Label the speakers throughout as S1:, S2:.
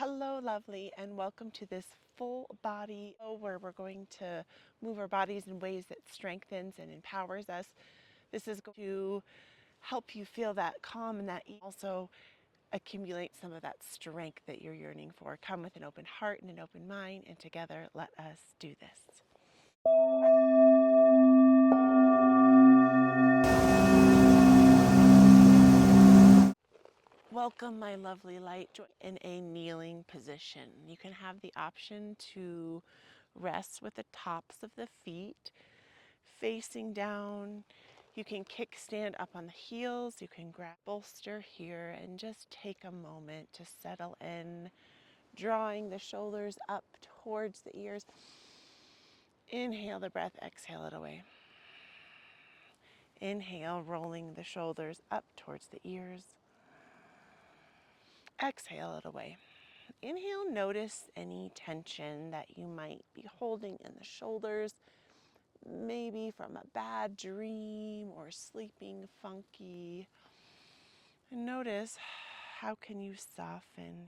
S1: Hello, lovely, and welcome to this full body where we're going to move our bodies in ways that strengthens and empowers us. This is going to help you feel that calm and that also accumulate some of that strength that you're yearning for. Come with an open heart and an open mind, and together let us do this. Welcome, my lovely light, in a kneeling position. You can have the option to rest with the tops of the feet facing down. You can kickstand up on the heels. You can grab bolster here and just take a moment to settle in, drawing the shoulders up towards the ears. Inhale the breath, exhale it away. Inhale, rolling the shoulders up towards the ears. Exhale it away. Inhale, notice any tension that you might be holding in the shoulders, maybe from a bad dream or sleeping funky. And notice how can you soften.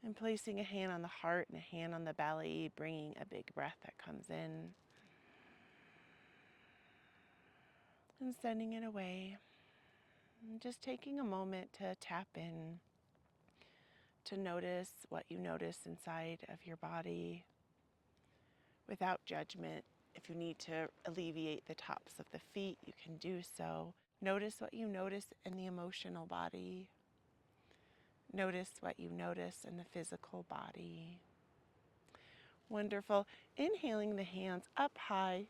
S1: And placing a hand on the heart and a hand on the belly, bringing a big breath that comes in. And sending it away. And just taking a moment to tap in, to notice what you notice inside of your body without judgment. If you need to alleviate the tops of the feet, you can do so. Notice what you notice in the emotional body. Notice what you notice in the physical body. Wonderful. Inhaling the hands up high.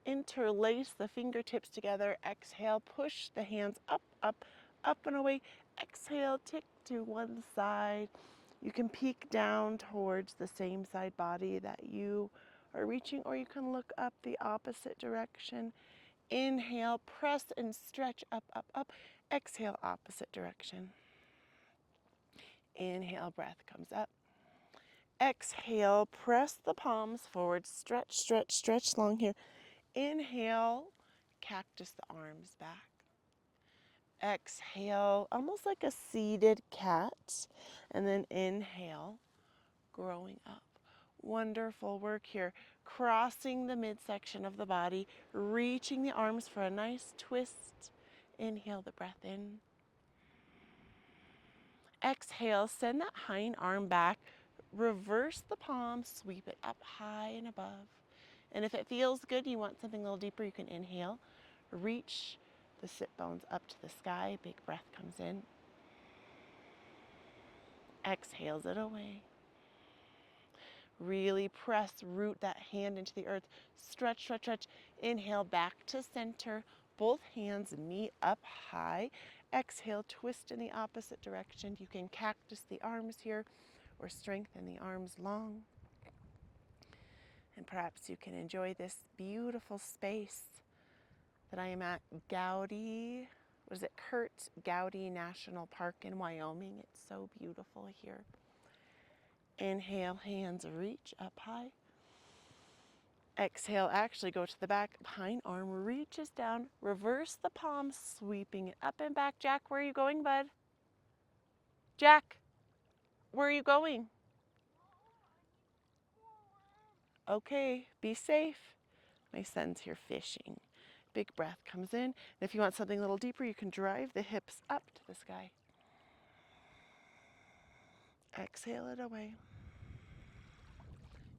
S1: Interlace the fingertips together. Exhale, push the hands up, up, up and away. Exhale, tick to one side. You can peek down towards the same side body that you are reaching, or you can look up the opposite direction. Inhale, press and stretch up, up, up. Exhale, opposite direction. Inhale, breath comes up. Exhale, press the palms forward. Stretch, stretch, stretch long here. Inhale, cactus the arms back. Exhale, almost like a seated cat. And then inhale, growing up. Wonderful work here. Crossing the midsection of the body, reaching the arms for a nice twist. Inhale the breath in. Exhale, send that hind arm back. Reverse the palm, sweep it up high and above. And if it feels good, you want something a little deeper, you can inhale. Reach the sit bones up to the sky. Big breath comes in. Exhales it away. Really press, root that hand into the earth. Stretch, stretch, stretch. Inhale back to center. Both hands meet up high. Exhale, twist in the opposite direction. You can cactus the arms here or strengthen the arms long. And perhaps you can enjoy this beautiful space that I am at Gowdy. Was it Curt? Gowdy National Park in Wyoming. It's so beautiful here. Inhale, hands reach up high. Exhale, actually go to the back. Hind arm reaches down. Reverse the palm, sweeping it up and back. Jack, where are you going, bud? Jack, where are you going? Okay, be safe. My son's here fishing. Big breath comes in. And if you want something a little deeper, you can drive the hips up to the sky. Exhale it away.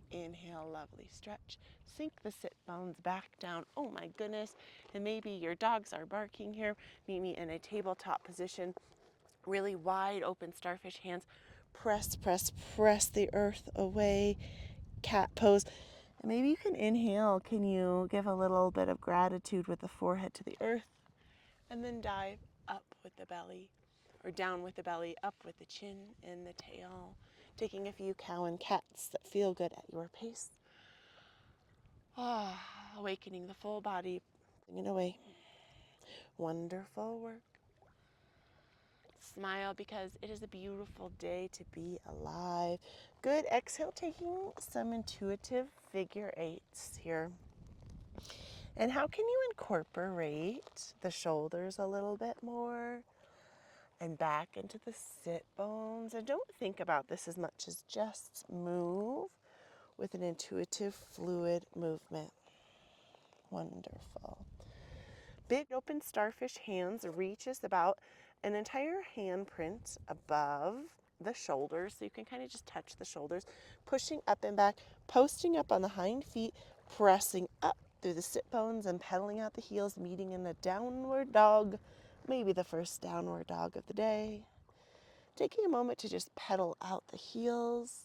S1: Inhale, lovely stretch. Sink the sit bones back down. Oh my goodness. And maybe your dogs are barking here. Meet me in a tabletop position. Really wide open starfish hands. Press, press, press the earth away. Cat pose. And maybe you can inhale. Can you give a little bit of gratitude with the forehead to the earth? And then dive up with the belly, or down with the belly, up with the chin and the tail. Taking a few cow and cats that feel good at your pace. Awakening the full body, bringing it away. Wonderful work. Smile because it is a beautiful day to be alive. Good. Exhale, taking some intuitive figure eights here. And how can you incorporate the shoulders a little bit more and back into the sit bones. And don't think about this as much as just move with an intuitive, fluid movement. Wonderful. Big open starfish hands reaches about an entire handprint above the shoulders. So you can kind of just touch the shoulders, pushing up and back, posting up on the hind feet, pressing up through the sit bones and pedaling out the heels, meeting in a downward dog, maybe the first downward dog of the day. Taking a moment to just pedal out the heels.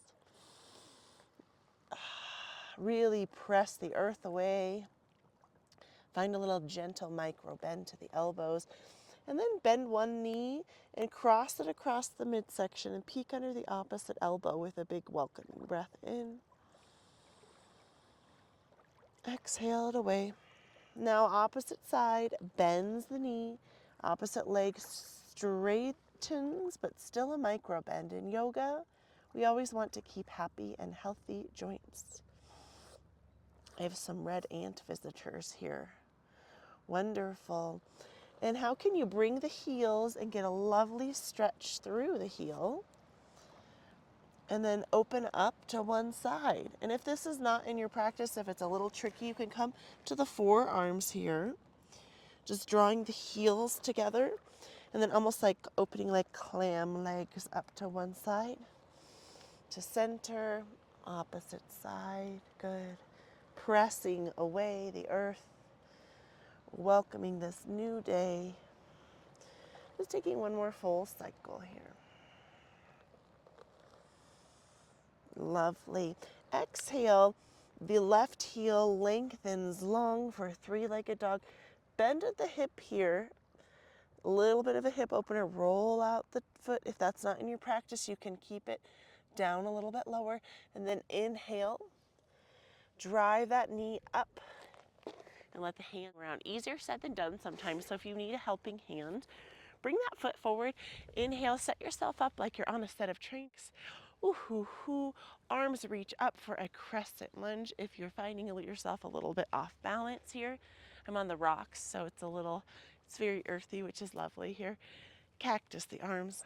S1: Really press the earth away. Find a little gentle micro bend to the elbows. And then bend one knee and cross it across the midsection and peek under the opposite elbow with a big welcoming breath in. Exhale it away. Now opposite side, bends the knee. Opposite leg straightens, but still a micro bend. In yoga, we always want to keep happy and healthy joints. I have some red ant visitors here. Wonderful. And how can you bring the heels and get a lovely stretch through the heel? And then open up to one side. And if this is not in your practice, if it's a little tricky, you can come to the forearms here. Just drawing the heels together. And then almost like opening like clam legs up to one side. To center, opposite side. Good. Pressing away the earth. Welcoming this new day. Just taking one more full cycle here. Lovely. Exhale, the left heel lengthens long for a three-legged dog. Bend at the hip here. A little bit of a hip opener. Roll out the foot. If that's not in your practice, you can keep it down a little bit lower. And then inhale. Drive that knee up. And let the hand around. Easier said than done sometimes. So if you need a helping hand, bring that foot forward. Inhale, set yourself up like you're on a set of tranks. Ooh, hoo, hoo. Arms reach up for a crescent lunge if you're finding yourself a little bit off balance here. I'm on the rocks, so it's very earthy, which is lovely here. Cactus the arms.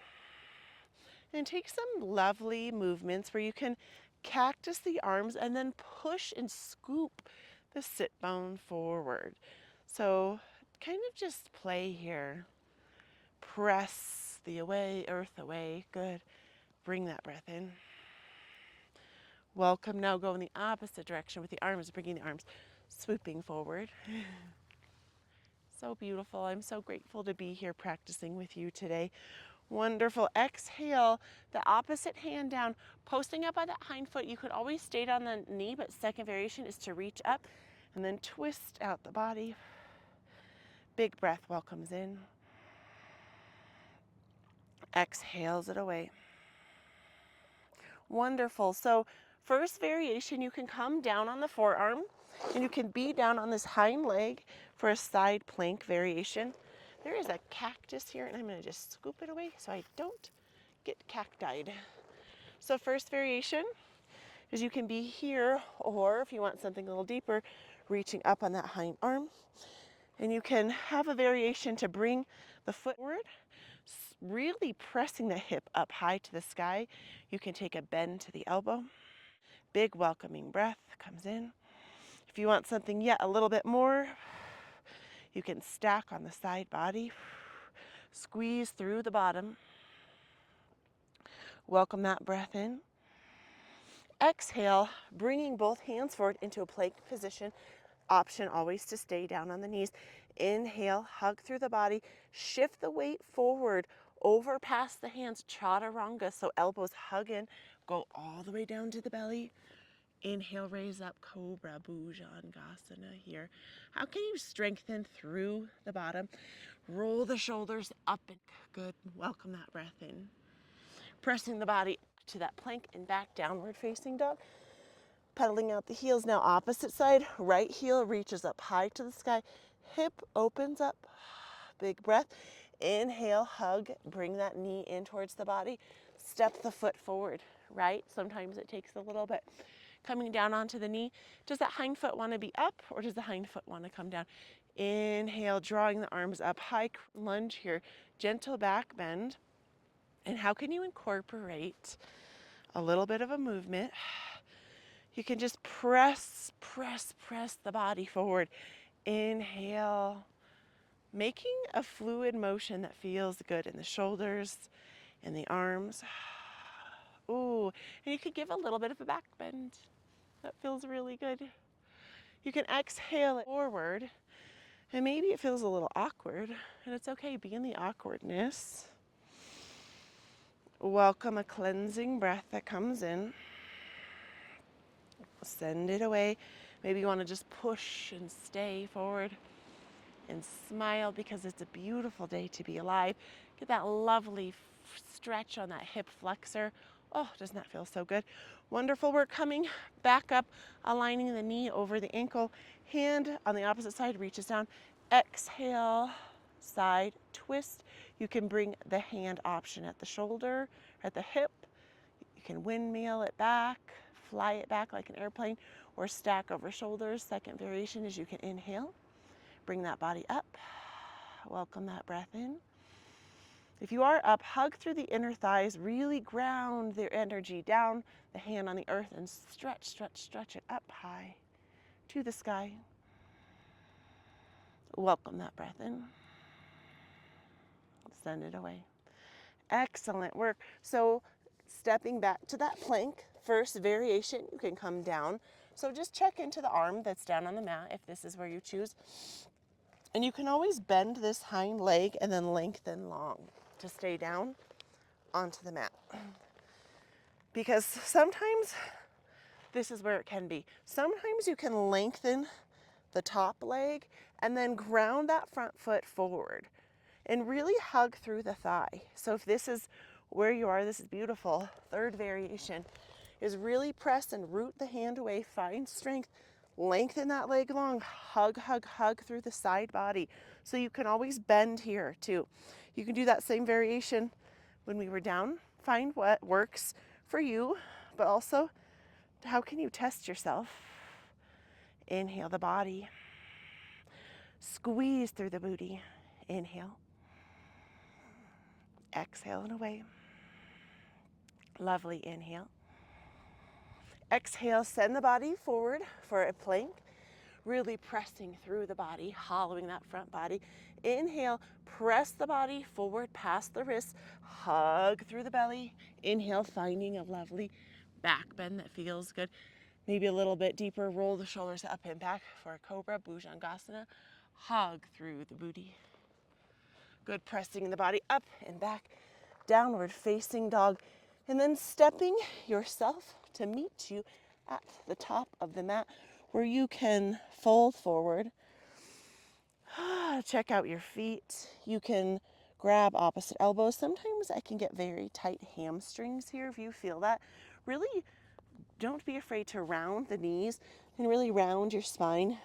S1: And take some lovely movements where you can cactus the arms and then push and scoop the sit bone forward. So kind of just play here. Press the earth away. Good. Bring that breath in. Welcome. Now go in the opposite direction with the arms, bringing the arms swooping forward. So beautiful. I'm so grateful to be here practicing with you today. Wonderful. Exhale, the opposite hand down, posting up on that hind foot. You could always stay on the knee, but second variation is to reach up and then twist out the body. Big breath welcomes in. Exhales it away. Wonderful. So first variation, you can come down on the forearm and you can be down on this hind leg for a side plank variation. There is a cactus here and I'm going to just scoop it away so I don't get cactied. So first variation is you can be here, or if you want something a little deeper, reaching up on that hind arm. And you can have a variation to bring the foot forward, really pressing the hip up high to the sky. You can take a bend to the elbow. Big welcoming breath comes in. If you want something yet a little bit more, you can stack on the side body. Squeeze through the bottom. Welcome that breath in. Exhale, bringing both hands forward into a plank position. Option always to stay down on the knees. Inhale, hug through the body. Shift the weight forward, over past the hands, chaturanga. So elbows hug in, go all the way down to the belly. Inhale, raise up, Cobra Bhujangasana here. How can you strengthen through the bottom? Roll the shoulders up and good. Welcome that breath in. Pressing the body to that plank and back, downward facing dog. Pedaling out the heels. Now opposite side, right heel reaches up high to the sky. Hip opens up. Big breath. Inhale, hug, bring that knee in towards the body. Step the foot forward, right? Sometimes it takes a little bit. Coming down onto the knee. Does that hind foot want to be up or does the hind foot want to come down? Inhale, drawing the arms up high, lunge here, gentle back bend. And how can you incorporate a little bit of a movement? You can just press the body forward. Inhale, making a fluid motion that feels good in the shoulders and the arms. Ooh, and you could give a little bit of a back bend. That feels really good. You can exhale it forward, and maybe it feels a little awkward, and it's okay, be in the awkwardness. Welcome a cleansing breath that comes in. Send it away. Maybe you want to just push and stay forward and smile because it's a beautiful day to be alive. Get that lovely stretch on that hip flexor. Oh, doesn't that feel so good? Wonderful work. Coming back up, aligning the knee over the ankle. Hand on the opposite side reaches down. Exhale, side twist. You can bring the hand option at the shoulder, at the hip. You can windmill it back, fly it back like an airplane, or stack over shoulders. Second variation is you can inhale, bring that body up, welcome that breath in. If you are up, hug through the inner thighs, really ground their energy down, the hand on the earth, and stretch it up high to the sky. Welcome that breath in. Send it away. Excellent work. So stepping back to that plank, first variation, you can come down. So just check into the arm that's down on the mat if this is where you choose. And you can always bend this hind leg and then lengthen long to stay down onto the mat. Because sometimes this is where it can be. Sometimes you can lengthen the top leg and then ground that front foot forward and really hug through the thigh. So if this is where you are, this is beautiful. Third variation is really press and root the hand away, find strength, lengthen that leg long, hug through the side body. So you can always bend here too. You can do that same variation when we were down. Find what works for you, but also how can you test yourself? Inhale the body. Squeeze through the booty. Inhale. Exhale and away. Lovely. Inhale. Exhale, send the body forward for a plank. Really pressing through the body, hollowing that front body. Inhale, press the body forward past the wrists, hug through the belly. Inhale, finding a lovely back bend that feels good. Maybe a little bit deeper, roll the shoulders up and back for a cobra, bhujangasana. Hug through the booty. Good, pressing the body up and back, downward facing dog. And then stepping yourself to meet you at the top of the mat where you can fold forward. Check out your feet. You can grab opposite elbows. Sometimes I can get very tight hamstrings here if you feel that. Really don't be afraid to round the knees and really round your spine.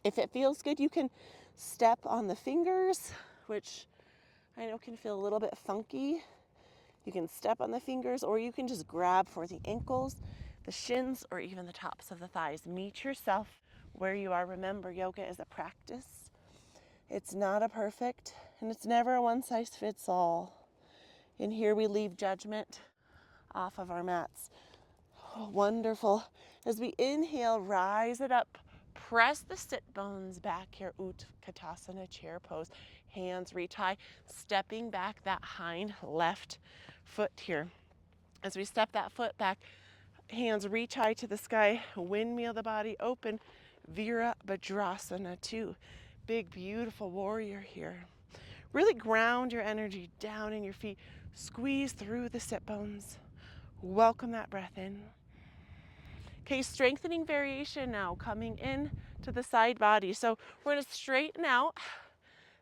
S1: If it feels good, you can step on the fingers, which I know can feel a little bit funky. You can step on the fingers, or you can just grab for the ankles, the shins, or even the tops of the thighs. Meet yourself where you are. Remember, yoga is a practice. It's not a perfect, and it's never a one size fits all. And here we leave judgment off of our mats. Oh, wonderful. As we inhale, rise it up. Press the sit bones back here, Utkatasana, chair pose. Hands reach high, stepping back that hind left foot here. As we step that foot back, hands reach high to the sky, windmill the body open, Virabhadrasana 2. Big, beautiful warrior here. Really ground your energy down in your feet. Squeeze through the sit bones. Welcome that breath in. Okay, strengthening variation now, coming in to the side body. So we're going to straighten out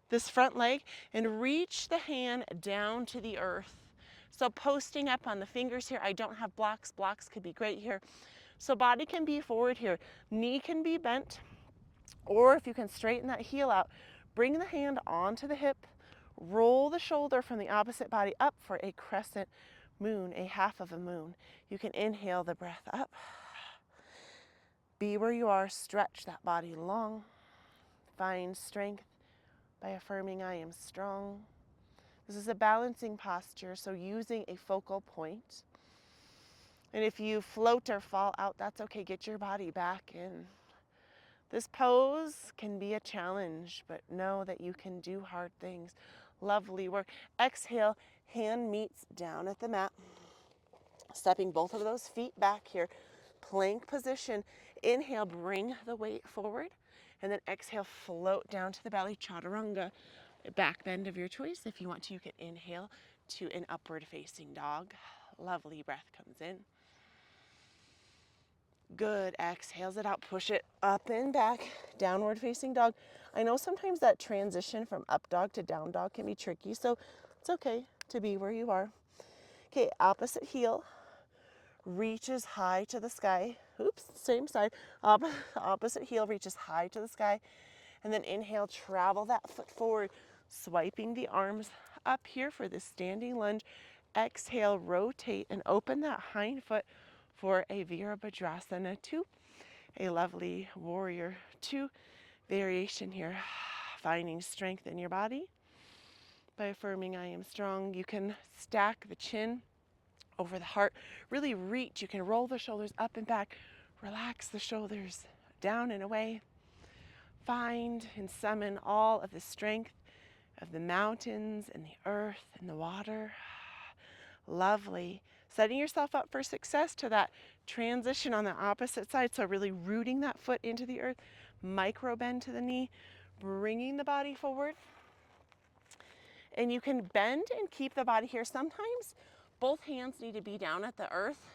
S1: this front leg and reach the hand down to the earth. So posting up on the fingers here. I don't have blocks. Blocks could be great here. So body can be forward here. Knee can be bent. Or if you can straighten that heel out, bring the hand onto the hip. Roll the shoulder from the opposite body up for a crescent moon, a half of a moon. You can inhale the breath up. Be where you are, stretch that body long. Find strength by affirming I am strong. This is a balancing posture, so using a focal point. And if you float or fall out, that's okay. Get your body back in. This pose can be a challenge, but know that you can do hard things. Lovely work. Exhale, hand meets down at the mat. Stepping both of those feet back here. Plank position. Inhale, bring the weight forward. And then exhale, float down to the belly, chaturanga. Back bend of your choice. If you want to, you can inhale to an upward facing dog. Lovely breath comes in. Good, exhales it out, push it up and back, downward facing dog. I know sometimes that transition from up dog to down dog can be tricky, so it's okay to be where you are. Okay, opposite heel reaches high to the sky. Oops, same side. Opposite heel reaches high to the sky. And then inhale, travel that foot forward, swiping the arms up here for this standing lunge. Exhale, rotate and open that hind foot for a Virabhadrasana 2, a lovely warrior 2 variation here. Finding strength in your body by affirming I am strong. You can stack the chin over the heart, really reach. You can roll the shoulders up and back, relax the shoulders down and away. Find and summon all of the strength of the mountains and the earth and the water. Lovely. Setting yourself up for success to that transition on the opposite side. So really rooting that foot into the earth, micro bend to the knee, bringing the body forward. And you can bend and keep the body here. Sometimes both hands need to be down at the earth.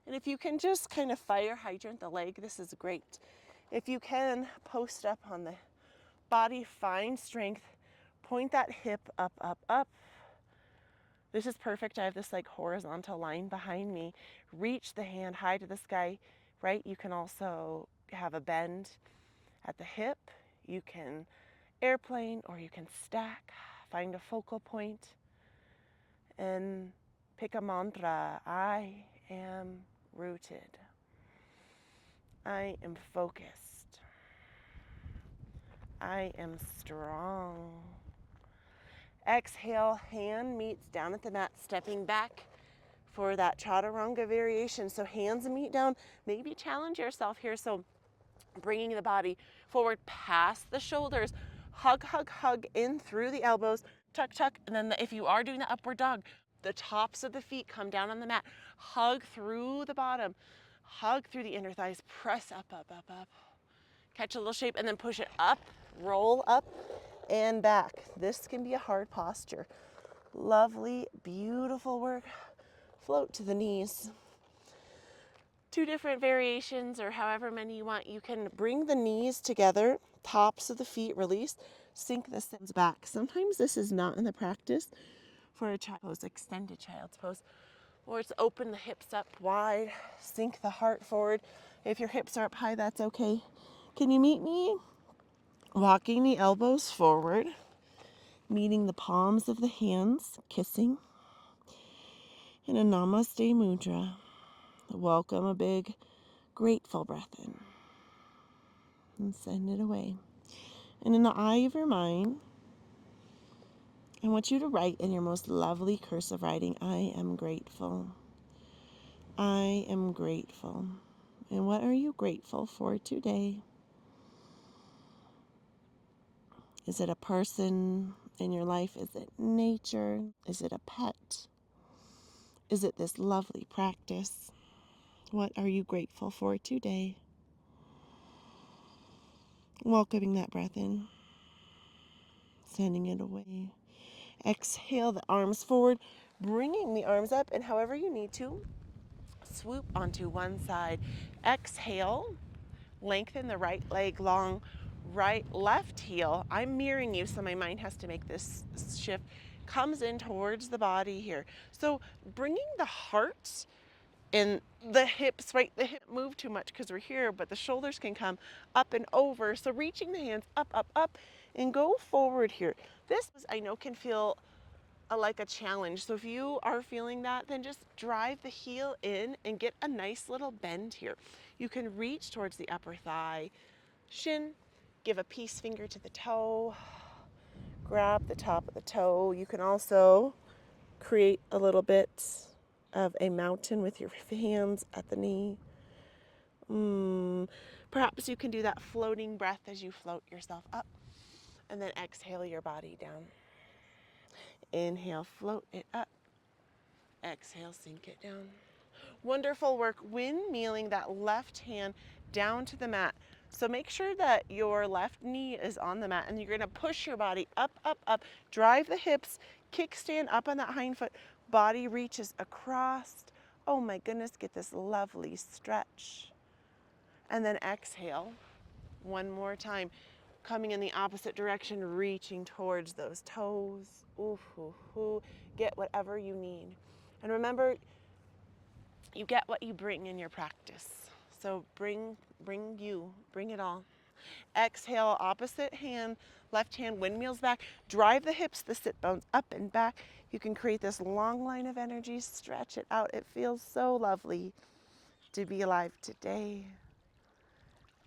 S1: And if you can just kind of fire hydrant the leg, this is great. If you can, post up on the body, find strength, point that hip up, up, up. This is perfect. I have this like horizontal line behind me. Reach the hand high to the sky, right? You can also have a bend at the hip. You can airplane or you can stack. Find a focal point and pick a mantra. I am rooted. I am focused. I am strong. Exhale, hand meets down at the mat, stepping back for that chaturanga variation. So hands meet down, maybe challenge yourself here. So bringing the body forward past the shoulders, hug, hug, hug in through the elbows, tuck, tuck. And then if you are doing the upward dog, the tops of the feet come down on the mat, hug through the bottom, hug through the inner thighs, press up, up, up, up. Catch a little shape and then push it up, roll up and back. This can be a hard posture. Lovely, beautiful work. Float to the knees. 2 different variations or however many you want. You can bring the knees together, tops of the feet release, sink the sins back. Sometimes this is not in the practice for a child pose, extended child's pose, or it's open the hips up wide, sink the heart forward. If your hips are up high, that's okay. Can you meet me? Walking the elbows forward, meeting the palms of the hands, kissing, in a Namaste Mudra. Welcome a big, grateful breath in, and send it away. And in the eye of your mind, I want you to write in your most lovely cursive writing, I am grateful. I am grateful. And what are you grateful for today? Is it a person in your life? Is it nature? Is it a pet? Is it this lovely practice? What are you grateful for today? Welcoming that breath in, sending it away. Exhale the arms forward, bringing the arms up, and however you need to, swoop onto one side. Exhale, lengthen the right leg long, left heel. I'm mirroring you, so my mind has to make this shift. Comes in towards the body here. So bringing the heart and the hips, right? The hip move too much because we're here, but the shoulders can come up and over. So reaching the hands up, up, up, and go forward here. This, I know, can feel like a challenge. So if you are feeling that, then just drive the heel in and get a nice little bend here. You can reach towards the upper thigh, shin, Give a peace finger to the toe. Grab the top of the toe. You can also create a little bit of a mountain with your hands at the knee. Perhaps you can do that floating breath as you float yourself up. And then exhale your body down. Inhale, float it up. Exhale, sink it down. Wonderful work. Windmilling that left hand down to the mat. So make sure that your left knee is on the mat and you're going to push your body up, up, up. Drive the hips, kickstand up on that hind foot. Body reaches across. Oh my goodness, get this lovely stretch. And then exhale. One more time. Coming in the opposite direction, reaching towards those toes. Ooh, ooh, ooh. Get whatever you need. And remember, you get what you bring in your practice. So bring it all. Exhale, opposite hand, left hand, windmills back. Drive the hips, the sit bones up and back. You can create this long line of energy, stretch it out. It feels so lovely to be alive today.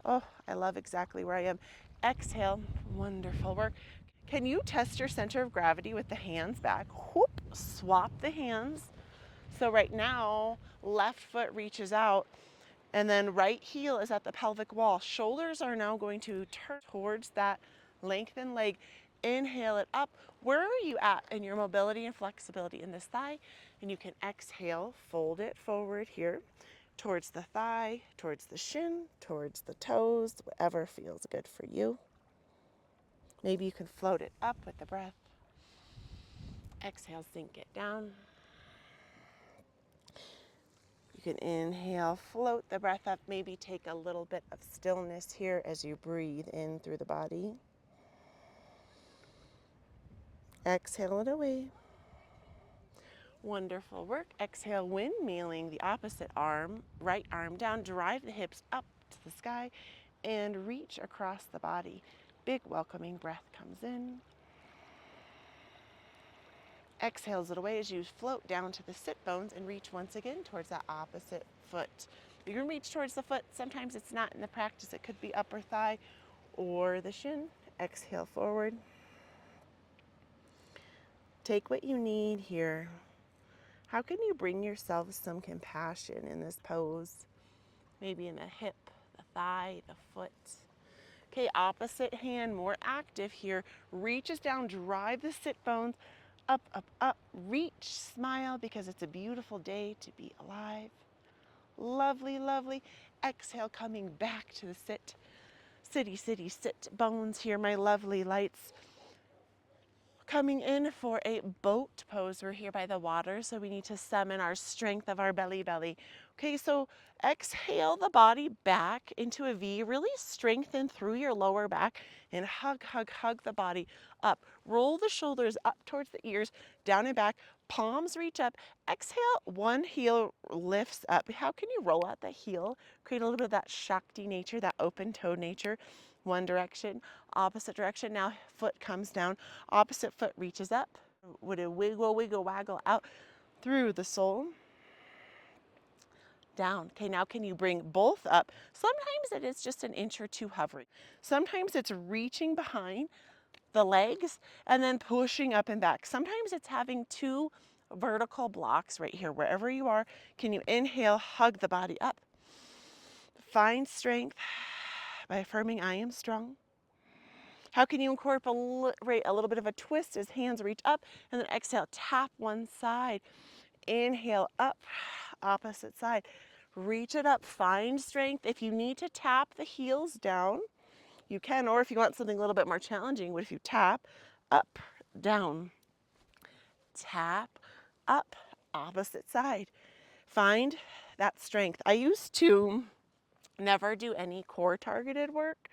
S1: Oh, I love exactly where I am. Exhale, wonderful work. Can you test your center of gravity with the hands back? Whoop, swap the hands. So right now, left foot reaches out and then right heel is at the pelvic wall. Shoulders are now going to turn towards that lengthened leg. Inhale it up. Where are you at in your mobility and flexibility in this thigh? And you can exhale, fold it forward here towards the thigh, towards the shin, towards the toes, whatever feels good for you. Maybe you can float it up with the breath. Exhale, sink it down. You can inhale, float the breath up, maybe take a little bit of stillness here as you breathe in through the body. Exhale it away. Wonderful work. Exhale, windmilling the opposite arm, right arm down, drive the hips up to the sky and reach across the body. Big welcoming breath comes in. Exhales it away as you float down to the sit bones and reach once again towards that opposite foot. You can reach towards the foot. Sometimes it's not in the practice. It could be upper thigh or the shin. Exhale forward. Take what you need here. How can you bring yourself some compassion in this pose? Maybe in the hip, the thigh, the foot. Okay, opposite hand, more active here. Reaches down, drive the sit bones up, up, up. Reach, smile because it's a beautiful day to be alive. Lovely, lovely. Exhale, coming back to the sit. Sit bones here, my lovely lights. Coming in for a boat pose. We're here by the water, so we need to summon our strength of our belly. Okay, so exhale the body back into a V. Really strengthen through your lower back and hug the body up. Roll the shoulders up towards the ears, down and back. Palms reach up. Exhale, one heel lifts up. How can you roll out the heel? Create a little bit of that Shakti nature, that open toe nature. One direction, opposite direction. Now foot comes down, opposite foot reaches up. Would a wiggle, waggle out through the sole. Down. Okay, now can you bring both up? Sometimes it is just an inch or two hovering. Sometimes it's reaching behind the legs and then pushing up and back. Sometimes it's having two vertical blocks right here, wherever you are. Can you inhale, hug the body up? Find strength by affirming I am strong. How can you incorporate a little bit of a twist as hands reach up and then exhale, tap one side. Inhale up, opposite side. Reach it up, find strength. If you need to tap the heels down, you can, or if you want something a little bit more challenging, what if you tap, up, down, tap, up, opposite side. Find that strength. I used to never do any core targeted work,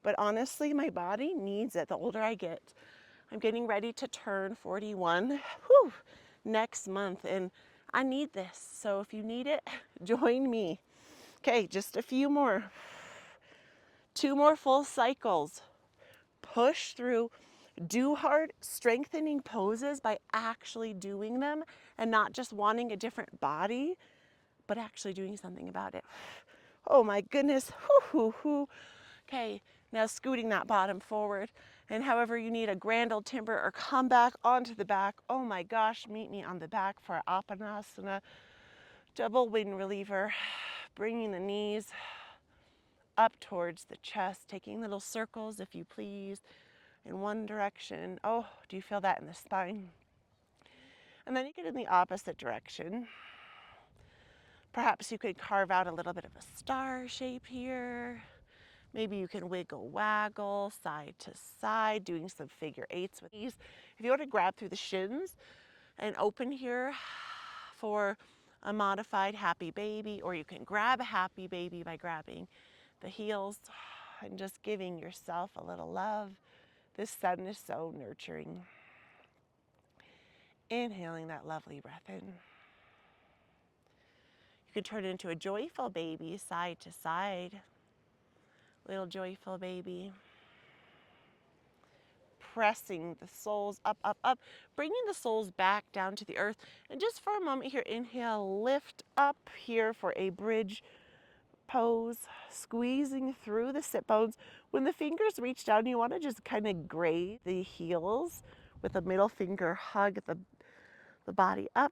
S1: but honestly, my body needs it the older I get. I'm getting ready to turn 41 next month, and I need this. So if you need it, join me. Okay, just a few more. 2 more full cycles. Push through. Do hard strengthening poses by actually doing them and not just wanting a different body, but actually doing something about it. Oh my goodness. Okay, Now scooting that bottom forward, and however you need a grand old timber or come back onto the back. Oh my gosh, meet me on the back for Apanasana, double wind reliever, bringing the knees up towards the chest, taking little circles, if you please, in one direction. Oh, do you feel that in the spine? And then you get in the opposite direction. Perhaps you could carve out a little bit of a star shape here. Maybe you can wiggle waggle side to side, doing some figure eights with these. If you want to grab through the shins and open here for a modified happy baby, or you can grab a happy baby by grabbing the heels and just giving yourself a little love. This sun is so nurturing. Inhaling that lovely breath in. You can turn it into a joyful baby, side to side. Little joyful baby. Pressing the soles up, up, up. Bringing the soles back down to the earth. And just for a moment here, inhale, lift up here for a bridge pose. Squeezing through the sit bones. When the fingers reach down, you want to just kind of graze the heels with a middle finger, hug the body up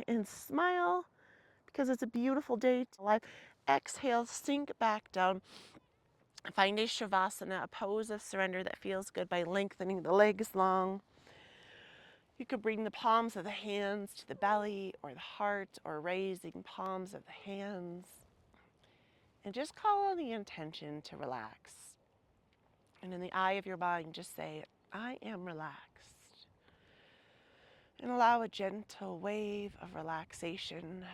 S1: and smile, because it's a beautiful day to life. Exhale, sink back down. Find a Savasana, a pose of surrender that feels good by lengthening the legs long. You could bring the palms of the hands to the belly or the heart, or raising palms of the hands. And just call on the intention to relax. And in the eye of your mind, just say, I am relaxed. And allow a gentle wave of relaxation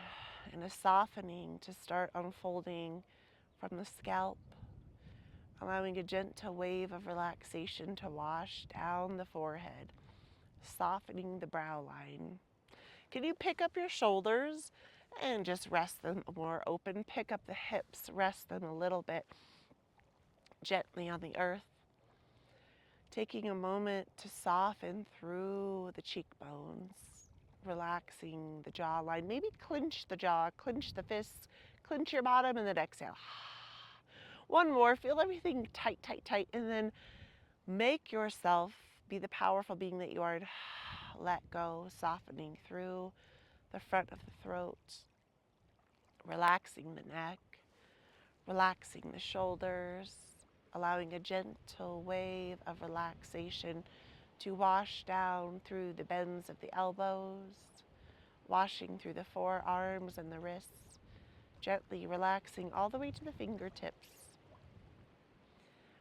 S1: and a softening to start unfolding from the scalp, allowing a gentle wave of relaxation to wash down the forehead, softening the brow line. Can you pick up your shoulders and just rest them more open? Pick up the hips, rest them a little bit gently on the earth. Taking a moment to soften through the cheekbones, relaxing the jawline. Maybe clench the jaw, clench the fists, clench your bottom, and then exhale. One more, feel everything tight, tight, tight, and then make yourself be the powerful being that you are. Let go, softening through the front of the throat, relaxing the neck, relaxing the shoulders, allowing a gentle wave of relaxation to wash down through the bends of the elbows, washing through the forearms and the wrists, gently relaxing all the way to the fingertips,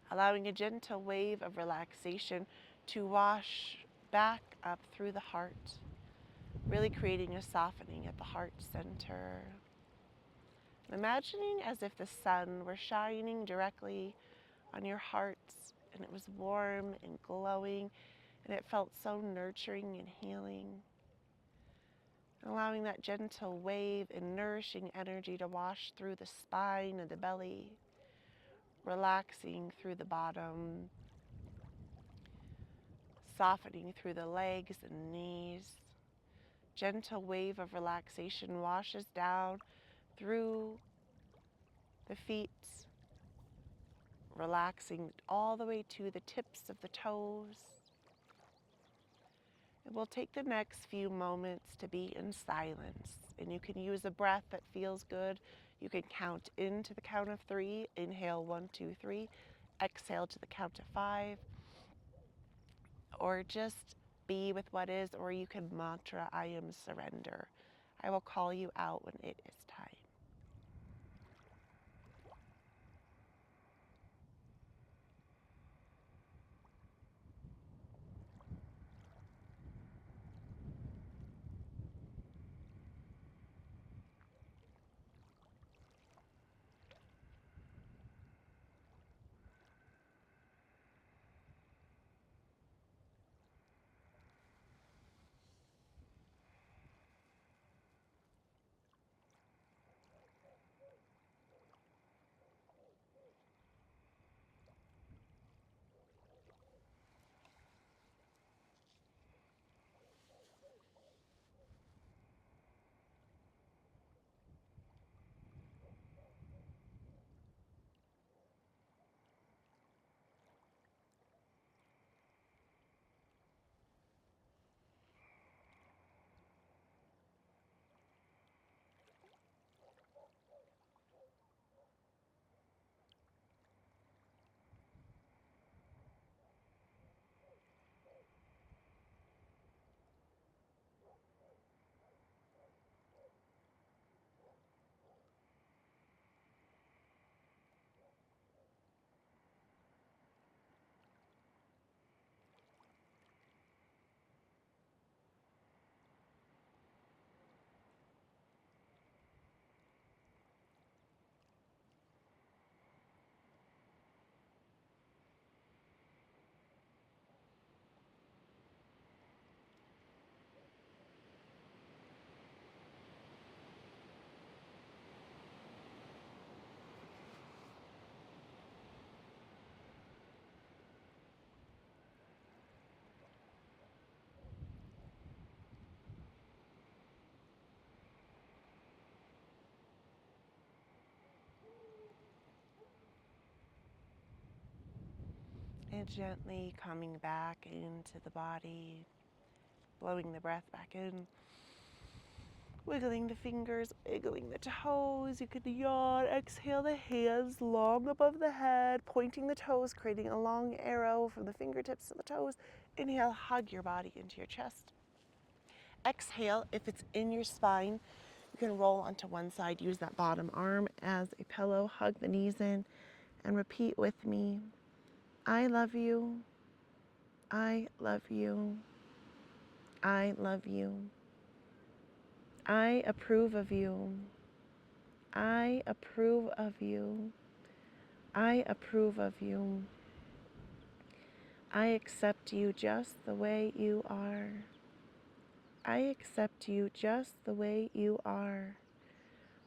S1: allowing a gentle wave of relaxation to wash back up through the heart, really creating a softening at the heart center. Imagining as if the sun were shining directly on your heart, and it was warm and glowing, and it felt so nurturing and healing. Allowing that gentle wave and nourishing energy to wash through the spine and the belly, relaxing through the bottom, softening through the legs and knees. Gentle wave of relaxation washes down through the feet, relaxing all the way to the tips of the toes. And we'll take the next few moments to be in silence. And you can use a breath that feels good. You can count into the count of 3. Inhale, 1, 2, 3. Exhale to the count of 5. Or just be with what is, or you can mantra, I am surrender. I will call you out when it is time. gently coming back into the body, blowing the breath back in, wiggling the fingers, wiggling the toes. You could yawn. Exhale the hands long above the head, pointing the toes, creating a long arrow from the fingertips to the toes. Inhale, hug your body into your chest. Exhale, if it's in your spine, you can roll onto one side. Use that bottom arm as a pillow. Hug the knees in and repeat with me. I love you. I love you. I love you. I approve of you. I approve of you. I approve of you. I accept you just the way you are. I accept you just the way you are.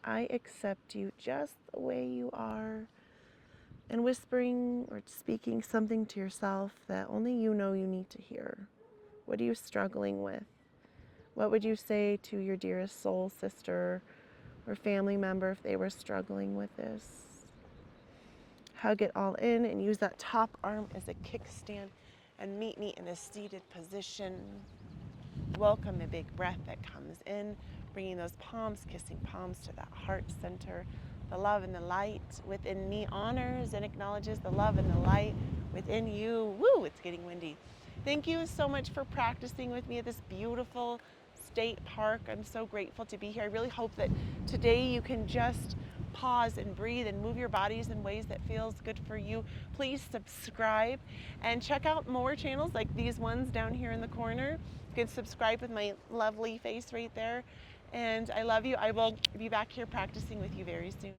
S1: I accept you just the way you are. And whispering or speaking something to yourself that only you know you need to hear. What are you struggling with? What would you say to your dearest soul sister or family member if they were struggling with this? Hug it all in and use that top arm as a kickstand and meet me in a seated position. Welcome a big breath that comes in, bringing those palms, kissing palms to that heart center. The love and the light within me honors and acknowledges the love and the light within you. Woo, it's getting windy. Thank you so much for practicing with me at this beautiful state park. I'm so grateful to be here. I really hope that today you can just pause and breathe and move your bodies in ways that feels good for you. Please subscribe and check out more channels like these ones down here in the corner. You can subscribe with my lovely face right there. And I love you. I will be back here practicing with you very soon.